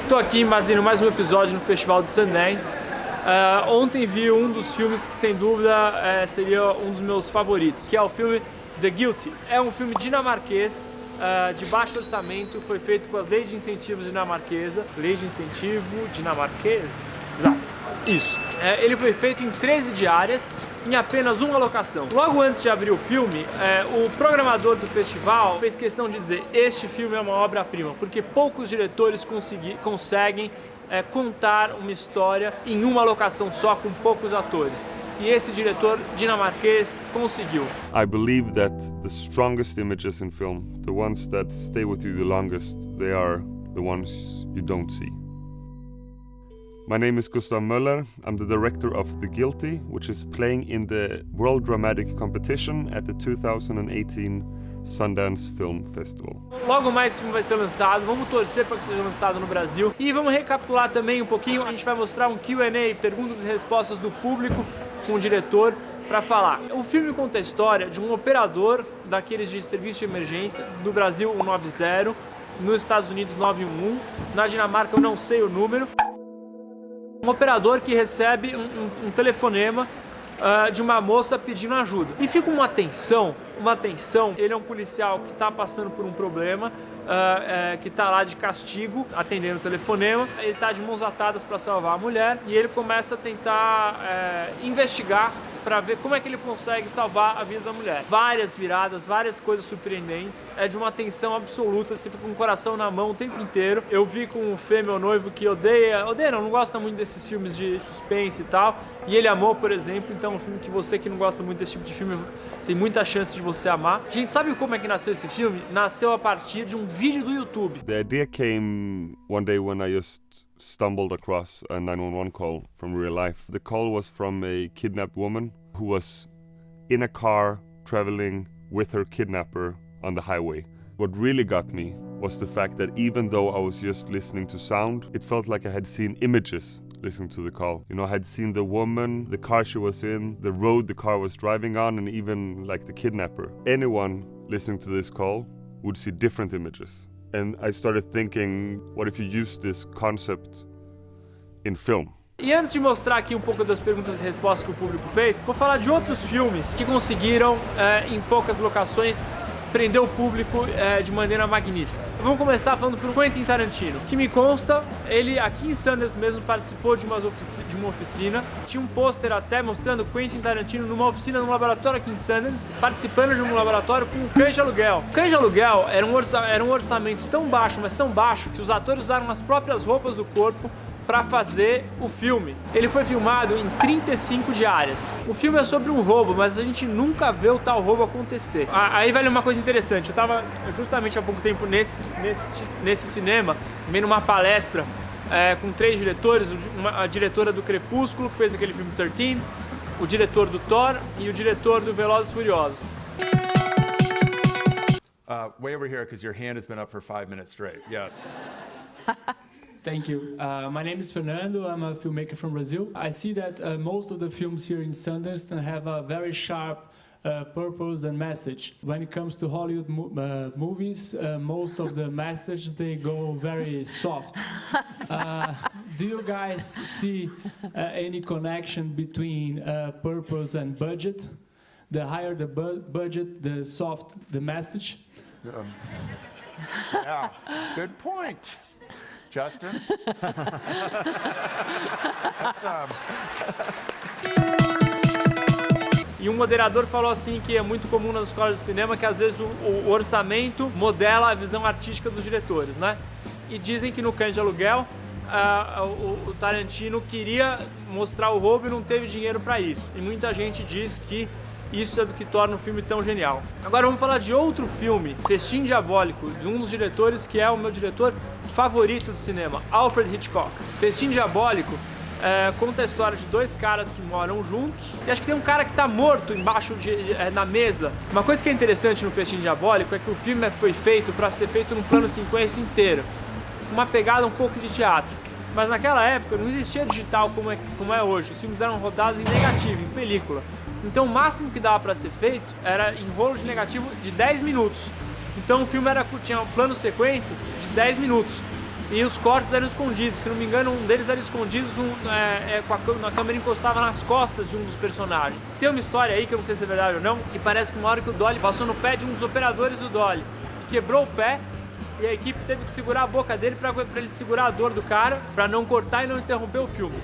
Estou aqui fazendo mais um episódio no Festival de Sundance. Ontem vi um dos filmes que sem dúvida seria um dos meus favoritos, que é o filme The Guilty. É um filme dinamarquês, de baixo orçamento, foi feito com as leis de incentivos dinamarquesa. Lei de incentivo dinamarquesas. Isso. Ele foi feito em 13 diárias, em apenas uma locação. Logo antes de abrir o filme, o programador do festival fez questão de dizer: este filme é uma obra-prima, porque poucos diretores conseguem contar uma história em uma locação só, com poucos atores. E esse diretor dinamarquês conseguiu. I believe that the strongest images in film, the ones that stay with you the longest, they are the ones you don't see. My name is Gustav Möller. I'm the director of The Guilty, which is playing in the World Dramatic Competition at the 2018 Sundance Film Festival. Logo mais esse filme vai ser lançado, vamos torcer para que seja lançado no Brasil. E vamos recapitular também um pouquinho, a gente vai mostrar um Q&A, perguntas e respostas do público com o diretor para falar. O filme conta a história de um operador daqueles de serviço de emergência, do Brasil 190, nos Estados Unidos 911, na Dinamarca eu não sei o número. Um operador que recebe um telefonema de uma moça pedindo ajuda. E fica uma tensão. Ele é um policial que está passando por um problema, que está lá de castigo, atendendo o telefonema. Ele está de mãos atadas para salvar a mulher e ele começa a tentar investigar para ver como é que ele consegue salvar a vida da mulher. Várias viradas, várias coisas surpreendentes. É de uma tensão absoluta, você fica com o coração na mão o tempo inteiro. Eu vi com o Fê, meu noivo, que não gosta muito desses filmes de suspense e tal. E ele amou, por exemplo. Então é um filme que você que não gosta muito desse tipo de filme tem muita chance de você amar. Gente, sabe como é que nasceu esse filme? Nasceu a partir de um vídeo do YouTube. The idea came one day when I just stumbled across a 911 call from real life. The call was from a kidnapped woman who was in a car traveling with her kidnapper on the highway. What really got me was the fact that even though I was just listening to sound, it felt like I had seen images listening to the call. You know, I had seen the woman, the car she was in, the road the car was driving on, and even like the kidnapper. Anyone listening to this call would see different images. And I started thinking, what if you use this concept in film? E antes de mostrar aqui um pouco das perguntas e respostas que o público fez, vou falar de outros filmes que conseguiram, em poucas locações, prender o público de maneira magnífica. Vamos começar falando por Quentin Tarantino. Que me consta, ele aqui em Sundance mesmo participou de uma oficina. Tinha um pôster até mostrando Quentin Tarantino numa oficina, num laboratório aqui em Sundance, participando de um laboratório com um cães de aluguel. O cães de aluguel era um orçamento tão baixo, mas tão baixo, que os atores usaram as próprias roupas do corpo para fazer o filme. Ele foi filmado em 35 diárias. O filme é sobre um roubo, mas a gente nunca vê o tal roubo acontecer. Aí vale uma coisa interessante, eu estava justamente há pouco tempo nesse cinema, vendo uma palestra com 3 diretores, a diretora do Crepúsculo, que fez aquele filme 13, o diretor do Thor e o diretor do Velozes e Furiosos. Way over here, because your hand has been up for 5 minutes straight. Yes. Thank you. My name is Fernando. I'm a filmmaker from Brazil. I see that most of the films here in Sundance have a very sharp purpose and message. When it comes to Hollywood movies, most of the messages, they go very soft. Do you guys see any connection between purpose and budget? The higher the budget, the soft the message? Yeah, good point. Justin? E um moderador falou assim que é muito comum nas escolas de cinema que às vezes o orçamento modela a visão artística dos diretores, né? E dizem que no Cães de Aluguel o Tarantino queria mostrar o roubo e não teve dinheiro para isso. E muita gente diz que isso é do que torna o filme tão genial. Agora vamos falar de outro filme, Festim Diabólico, de um dos diretores que é o meu diretor favorito do cinema, Alfred Hitchcock. Festim Diabólico conta a história de 2 caras que moram juntos e acho que tem um cara que está morto embaixo na mesa. Uma coisa que é interessante no Festim Diabólico é que o filme foi feito para ser feito num plano sequência inteiro, uma pegada um pouco de teatro. Mas naquela época não existia digital como é hoje, os filmes eram rodados em negativo, em película. Então o máximo que dava para ser feito era em rolo de negativo de 10 minutos. Então o filme tinha planos sequências de 10 minutos. e os cortes eram escondidos. Se não me engano, um deles era escondido a câmera encostava nas costas de um dos personagens. Tem uma história aí, que eu não sei se é verdade ou não, que parece que uma hora que o Dolly passou no pé de um dos operadores do Dolly, quebrou o pé, e a equipe teve que segurar a boca dele para ele segurar a dor do cara, para não cortar e não interromper o filme.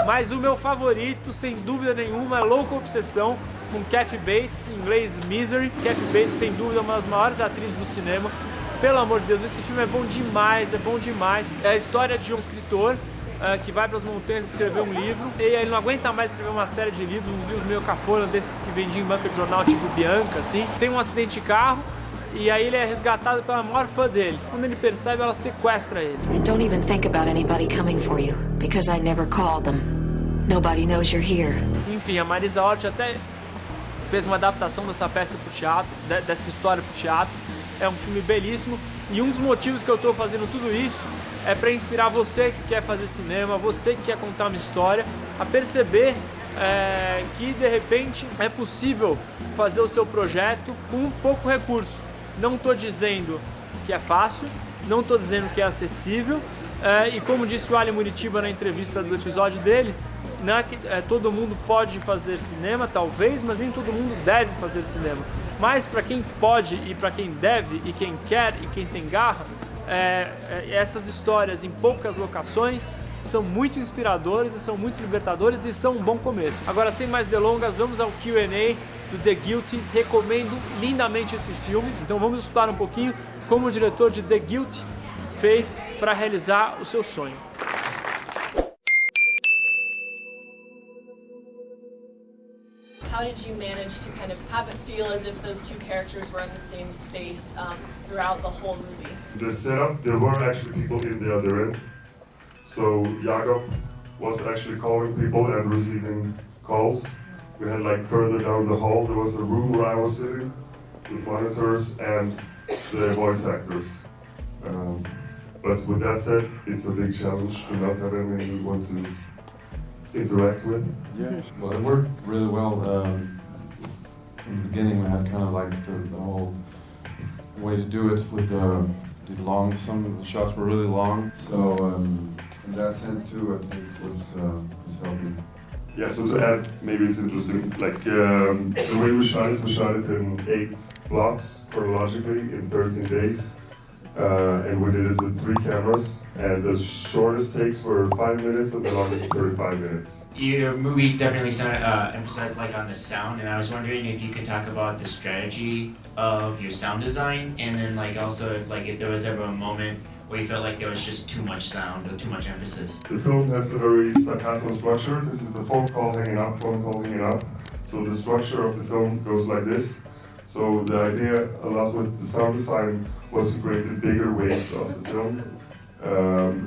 Mas o meu favorito, sem dúvida nenhuma, é Louca Obsessão, com Kathy Bates, em inglês Misery. Kathy Bates, sem dúvida, é uma das maiores atrizes do cinema. Pelo amor de Deus, esse filme é bom demais, é bom demais. É a história de um escritor que vai para as montanhas escrever um livro, e ele não aguenta mais escrever uma série de livros, uns livros meio cafona, desses que vendiam em banca de jornal, tipo Bianca, assim. Tem um acidente de carro, e aí ele é resgatado pela maior fã dele. Quando ele percebe, ela sequestra ele. And don't even think about anybody coming for you, because I never called them. Nobody knows you're here. Enfim, a Marisa Hort até fez uma adaptação dessa peça pro teatro, dessa história pro teatro. É um filme belíssimo, e um dos motivos que eu estou fazendo tudo isso é para inspirar você que quer fazer cinema, você que quer contar uma história, a perceber que de repente é possível fazer o seu projeto com pouco recurso. Não estou dizendo que é fácil, não estou dizendo que é acessível, e como disse o Ali Muritiba na entrevista do episódio dele, todo mundo pode fazer cinema, talvez, mas nem todo mundo deve fazer cinema. Mas para quem pode e para quem deve e quem quer e quem tem garra, essas histórias em poucas locações são muito inspiradoras e são muito libertadores e são um bom começo. Agora, sem mais delongas, vamos ao Q&A do The Guilty. Recomendo lindamente esse filme. Então vamos estudar um pouquinho como o diretor de The Guilty fez para realizar o seu sonho. How did you manage to kind of have it feel as if those two characters were in the same space throughout the whole movie? The setup, there were actually people in the other end. So Jakob was actually calling people and receiving calls. We had like further down the hall, there was a room where I was sitting with monitors and the voice actors. But with that said, it's a big challenge to not have anyone you want to interact with. Yeah, well, it worked really well. From the beginning, we had kind of like the whole way to do it with the long. Some of the shots were really long, so in that sense too, I think was helping. Yeah, so to add, maybe it's interesting, like the way we shot it in 8 blocks chronologically in 13 days. And we did it with 3 cameras, and the shortest takes were 5 minutes and the longest 35 minutes. Your movie definitely emphasized like on the sound, and I was wondering if you could talk about the strategy of your sound design, and then like also if there was ever a moment where you felt like there was just too much sound or too much emphasis. The film has a very staccato structure. This is a phone call hanging up, So the structure of the film goes like this. So the idea, a lot with the sound design, was to create the bigger waves of the film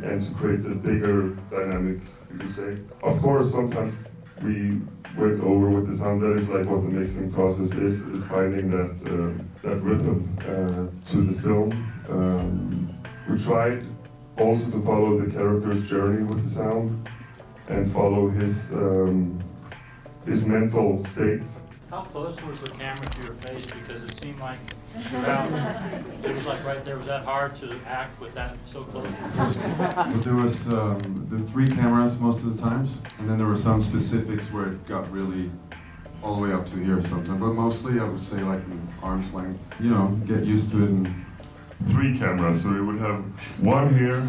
and to create a bigger dynamic, you could say. Of course, sometimes we went over with the sound. That is like what the mixing process is finding that rhythm to the film. We tried also to follow the character's journey with the sound and follow his mental state. How close was the camera to your face? Because it seemed like throughout, it was like right there. Was that hard to act with that so close? But there was the 3 cameras most of the times, and then there were some specifics where it got really all the way up to here sometimes. But mostly, I would say like an arm's length. You know, get used to it. And 3 cameras, so you would have one here,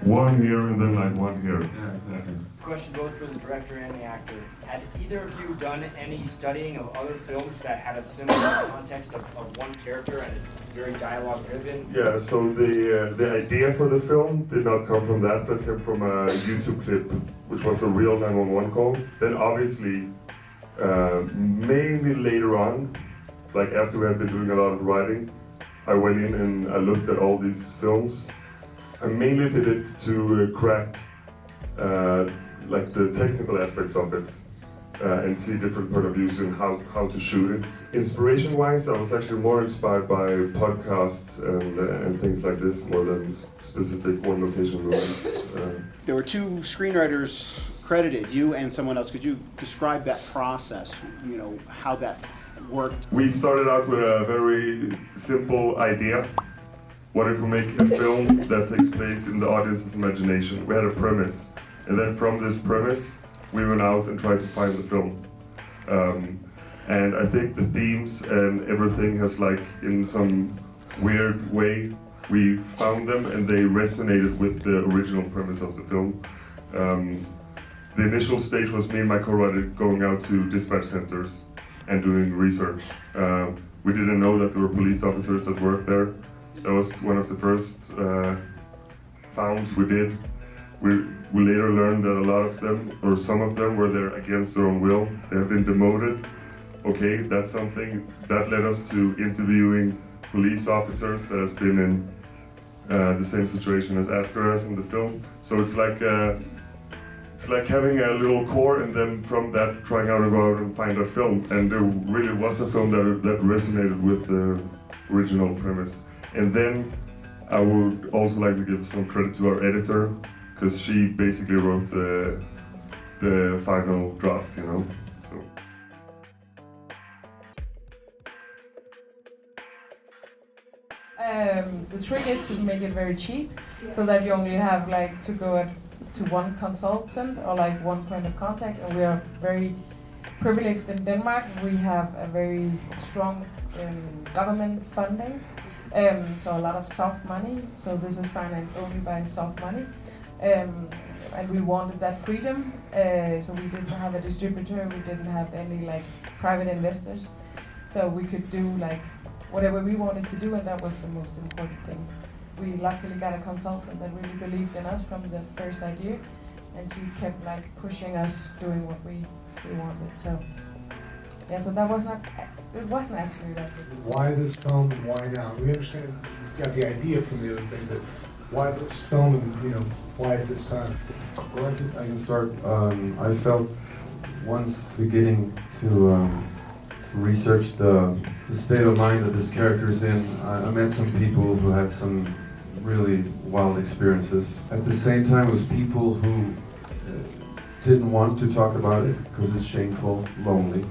one here, and then like one here. Yeah, exactly. Question both for the director and the actor. Had either of you done any studying of other films that had a similar context of one character and very dialogue driven? Yeah, so the idea for the film did not come from that. That came from a YouTube clip, which was a real 911 call. Then obviously, mainly later on, like after we had been doing a lot of writing, I went in and I looked at all these films. I mainly did it to crack like the technical aspects of it and see different point of views and how to shoot it. Inspiration-wise, I was actually more inspired by podcasts and things like this more than specific one location movies. There were 2 screenwriters credited, you and someone else. Could you describe that process? You know, how that worked? We started out with a very simple idea. What if we make a film that takes place in the audience's imagination? We had a premise, and then from this premise, we went out and tried to find the film. And I think the themes and everything has, like, in some weird way, we found them and they resonated with the original premise of the film. The initial stage was me and my co-writer going out to dispatch centers and doing research. We didn't know that there were police officers that worked there. That was one of the first founds we did. We later learned that a lot of them, or some of them, were there against their own will. They have been demoted. Okay, that's something that led us to interviewing police officers that has been in the same situation as Asger has in the film. So it's like having a little core, and then from that trying out to go out and find a film. And there really was a film that resonated with the original premise. And then I would also like to give some credit to our editor, because she basically wrote the final draft, you know. So. The trick is to make it very cheap, so that you only have like to go to one consultant or like one point of contact. And we are very privileged in Denmark. We have a very strong government funding. So a lot of soft money, so this is financed only by soft money, and we wanted that freedom, so we didn't have a distributor, we didn't have any like private investors, so we could do like whatever we wanted to do, and that was the most important thing. We luckily got a consultant that really believed in us from the first idea, and she kept like pushing us doing what we wanted. So yeah, so that was not. It wasn't actually that difficult. Why this film and why now? We understand you got the idea from the other thing, but why this film and why at this time? Well, I can start. I felt once beginning to research the state of mind that this character is in. I met some people who had some really wild experiences. At the same time, it was people who didn't want to talk about it because it's shameful, lonely.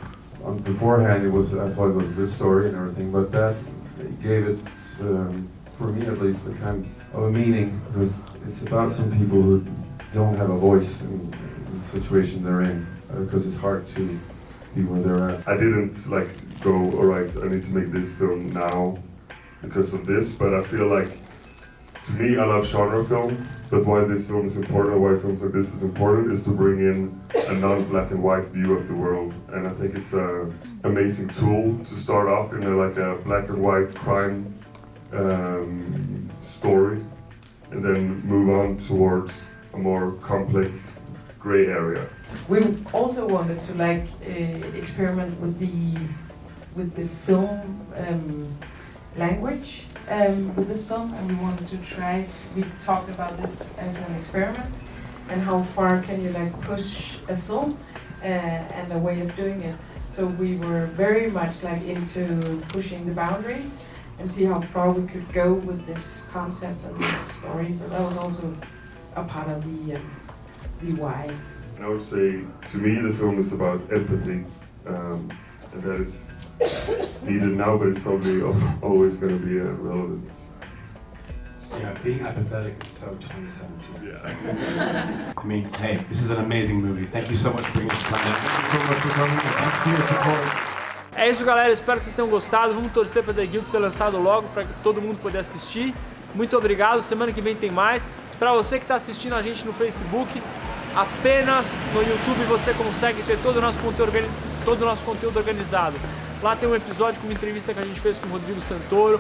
Beforehand, I thought it was a good story and everything, but that gave it, for me at least, the kind of a meaning, because it's about some people who don't have a voice in the situation they're in, because it's hard to be where they're at. I didn't like go, all right, I need to make this film now because of this, but I feel like, to me, I love genre film, but why this film is important, or why films like this is important, is to bring in a non-black and white view of the world. And I think it's an amazing tool to start off in a black and white crime story, and then move on towards a more complex gray area. We also wanted to like experiment with the film language with this film, and we wanted to try. We talked about this as an experiment, and how far can you like push a film and a way of doing it. So we were very much like into pushing the boundaries and see how far we could go with this concept and this story. So that was also a part of the why. And I would say, to me, the film is about empathy, and that is needed now, but it's probably always going to be relevant. Yeah, being apathetic is so 2017. Yeah. I mean, hey, this is an amazing movie. Thank you so much for bringing us time. Thank you so much for coming. Thanks for your support. É isso, galera. Espero que vocês tenham gostado. Vamos torcer para The Guild ser lançado logo, para todo mundo poder assistir. Muito obrigado. Semana que vem tem mais. Para você que está assistindo a gente no Facebook, apenas no YouTube você consegue ter todo o nosso conteúdo organizado. Lá tem um episódio com uma entrevista que a gente fez com o Rodrigo Santoro,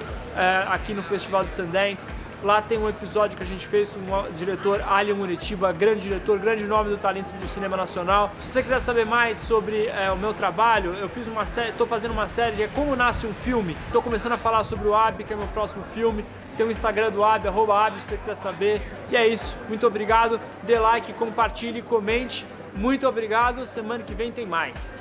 aqui no Festival de Sundance. Lá tem um episódio que a gente fez com o diretor Alien Muritiba, grande diretor, grande nome do talento do cinema nacional. Se você quiser saber mais sobre o meu trabalho, eu fiz uma série, estou fazendo uma série de Como Nasce um Filme. Estou começando a falar sobre o AB, que é meu próximo filme. Tem o Instagram do AB, @AB, se você quiser saber. E é isso, muito obrigado. Dê like, compartilhe, comente. Muito obrigado, semana que vem tem mais.